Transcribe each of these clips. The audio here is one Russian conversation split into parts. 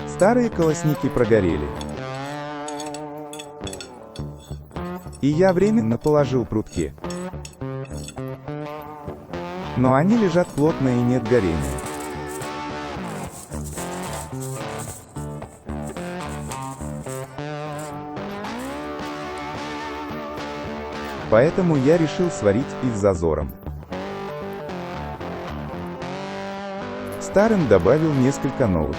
Старые колосники прогорели. И я временно положил прутки. Но они лежат плотно и нет горения. Поэтому я решил сварить их с зазором. Старым добавил несколько новых.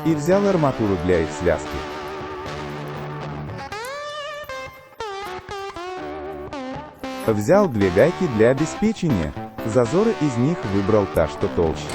И взял арматуру для их связки. Взял две гайки для обеспечения, зазоры из них выбрал та, что толще.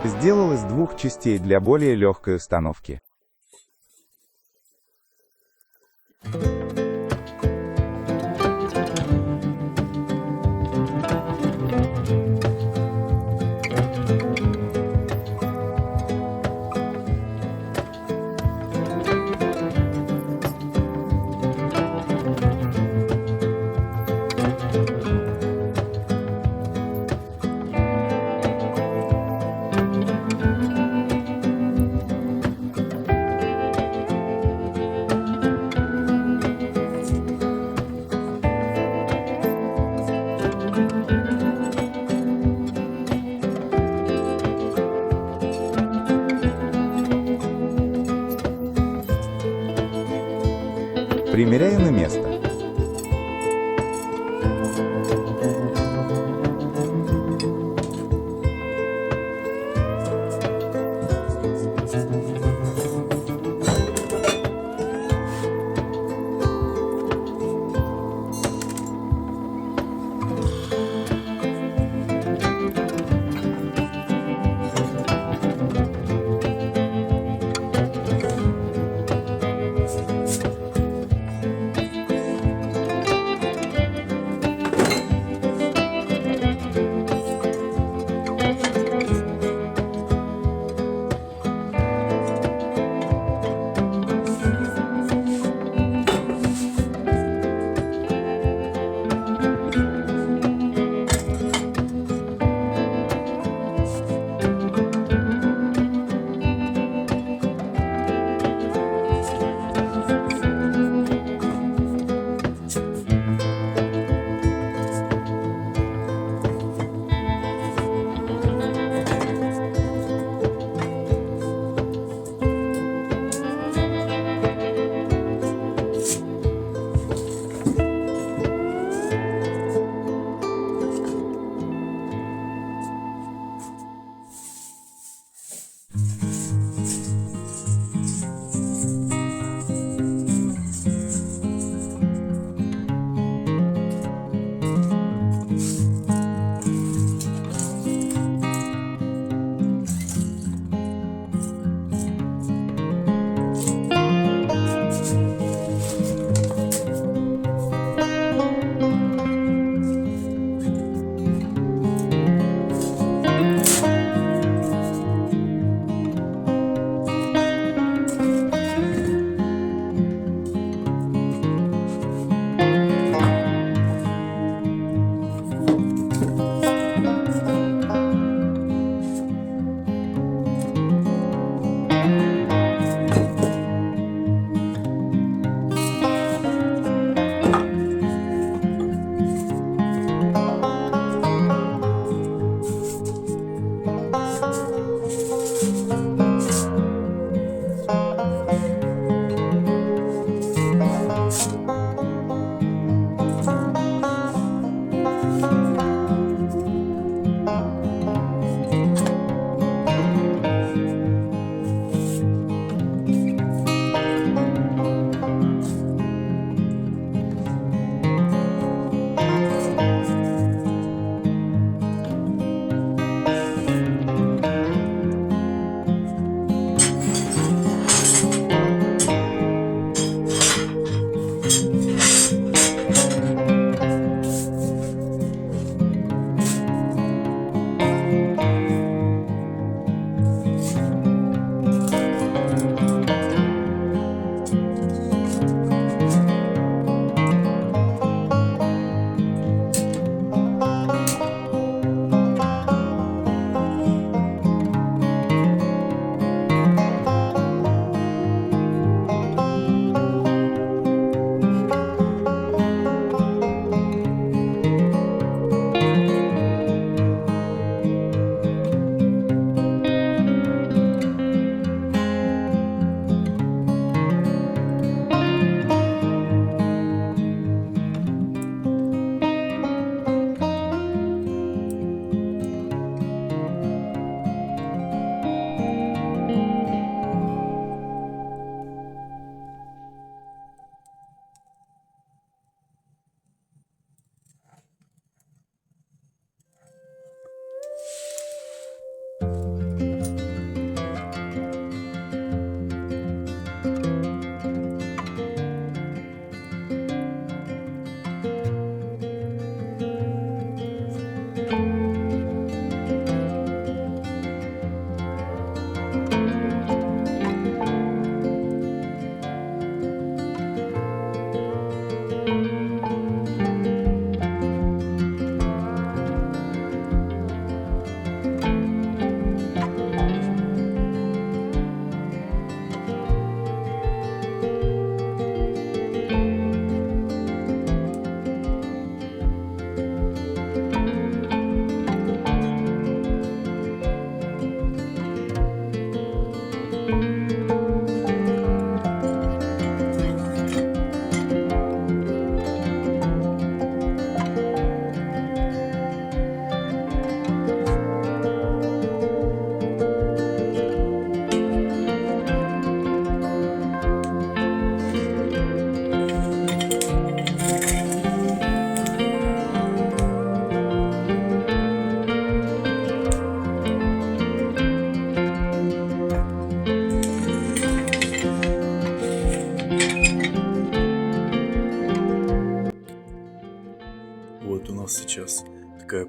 Сделал из двух частей для более легкой установки. Примеряю на место.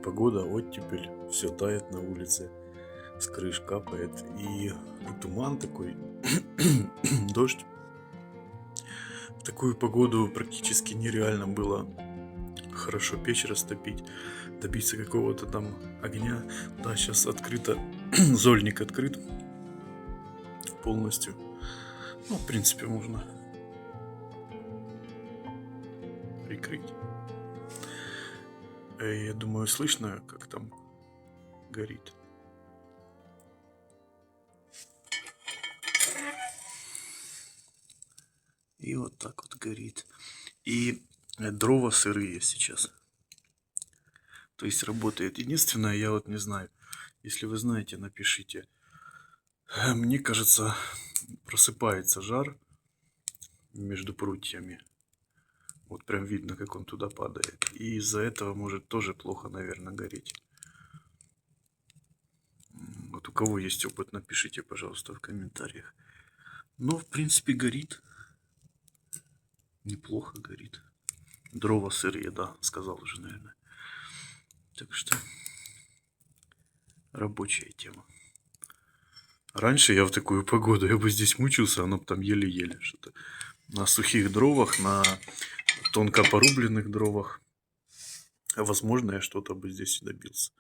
погода, оттепель, все тает на улице, с крыш капает, и туман такой, дождь. В такую погоду практически нереально было хорошо печь растопить, добиться какого-то там огня. Да, сейчас открыто, зольник открыт полностью. Ну, в принципе, можно прикрыть. Я думаю, слышно, как там горит. И вот так вот горит. И дрова сырые сейчас. То есть работает. Единственное, я вот не знаю. Если вы знаете, напишите. Мне кажется, просыпается жар между прутьями. Вот прям видно, как он туда падает. И из-за этого может тоже плохо, наверное, гореть. Вот у кого есть опыт, напишите, пожалуйста, в комментариях. Но, в принципе, горит. Неплохо горит. Дрова сырые, да, сказал уже, наверное. Так что рабочая тема. Раньше я в такую погоду, я бы здесь мучился, оно бы там еле-еле что-то. На сухих дровах, на тонко порубленных дровах. Возможно, я что-то бы здесь и добился.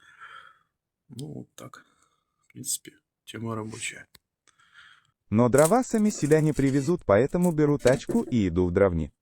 Ну, вот так. В принципе, тема рабочая. Но дрова сами селяне привезут, поэтому беру тачку и иду в дровни.